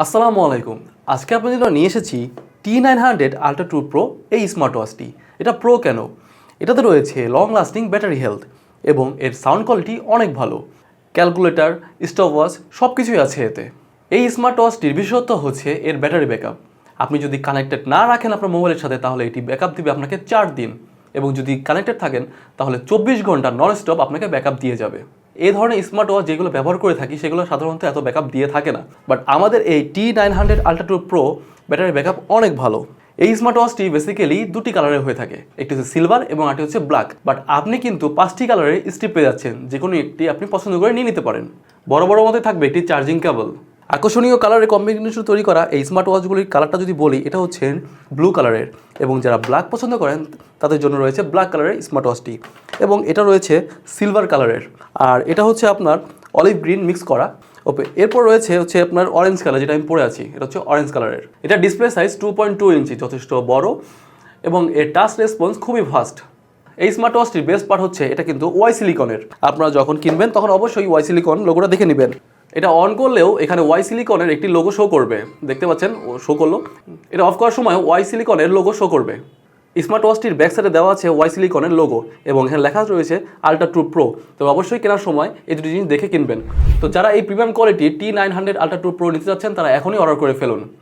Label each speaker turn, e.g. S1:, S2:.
S1: আসসালামু আলাইকুম। আজকে আপনাদের জন্য নিয়ে এসেছি T900 আল্ট্রা 2 প্রো এই স্মার্ট ওয়াচটি। এটা প্রো কেন? এটাতে রয়েছে লং লাস্টিং ব্যাটারি হেলথ এবং এর সাউন্ড কোয়ালিটি অনেক ভালো। ক্যালকুলেটর, স্টপ ওয়াচ সব কিছুই আছে এতে। এই স্মার্ট ওয়াচটির বিশেষত্ব হচ্ছে এর ব্যাটারি ব্যাকআপ। আপনি যদি কানেক্টেড না রাখেন আপনার মোবাইলের সাথে তাহলে এটি ব্যাকআপ দিবে আপনাকে 4 দিন, এবং যদি কানেক্টেড থাকেন তাহলে 24 ঘন্টা নন স্টপ আপনাকে ব্যাকআপ দিয়ে যাবে। এই ধরনের স্মার্ট ওয়াচ যেগুলো ব্যবহার করে থাকি সেগুলো সাধারণত এত ব্যাকআপ দিয়ে থাকে না, বাট আমাদের এই T900 ultra 2 pro battery backup অনেক ভালো। এই স্মার্ট ওয়াচটি বেসিক্যালি দুটি কালারে হয়ে থাকে, একটি হচ্ছে সিলভার এবং আরেকটি হচ্ছে ব্ল্যাক। বাট আপনি কিন্তু 5টি কালারের স্ট্রিপ পেয়ে যাচ্ছেন, যে কোনো একটি আপনি পছন্দ করে নিয়ে নিতে পারেন। বড় বড় মধ্যে থাকবে একটি চার্জিং কেবল। আকর্ষণীয় কালারের কম্বিনেশন তৈরি করা এই স্মার্ট ওয়াচগুলির কালারটা যদি বলি, এটা হচ্ছে ব্লু কালারের, এবং যারা ব্ল্যাক পছন্দ করেন তাদের জন্য রয়েছে ব্ল্যাক কালারের স্মার্ট ওয়াচটি, এবং এটা রয়েছে সিলভার কালারের, আর এটা হচ্ছে আপনার অলিভ গ্রিন মিক্স করা। ওকে, এরপর রয়েছে আপনার অরেঞ্জ কালার, যেটা আমি পরে আছি, এটা হচ্ছে অরেঞ্জ কালারের। এটা ডিসপ্লে সাইজ 2.2 ইঞ্চি, যথেষ্ট বড়, এবং এর টাচ রেসপন্স খুবই ফাস্ট। এই স্মার্ট ওয়াচটির বেস্ট পার্ট হচ্ছে এটা কিন্তু ওয়াই সিলিকনের। আপনারা যখন কিনবেন তখন অবশ্যই ওয়াই সিলিকন লোগোটা দেখে নেবেন। এটা অন করলেও এখানে ওয়াই সিলিকনের একটি লোগো শো করবে, দেখতে পাচ্ছেন ও শো করলো। এটা অফ করার সময় ওয়াই সিলিকনের লোগো শো করবে। স্মার্ট ওয়াচটির ব্যাক সাইডে দেওয়া আছে ওয়াই সিলিকনের লোগো, এবং এখানে লেখা রয়েছে আল্ট্রা 2 প্রো। তো অবশ্যই কেনার সময় এই দুটি জিনিস দেখে কিনবেন। তো যারা এই premium quality T900 ultra 2 pro নিতে যাচ্ছেন তারা এখনই অর্ডার করে ফেলুন।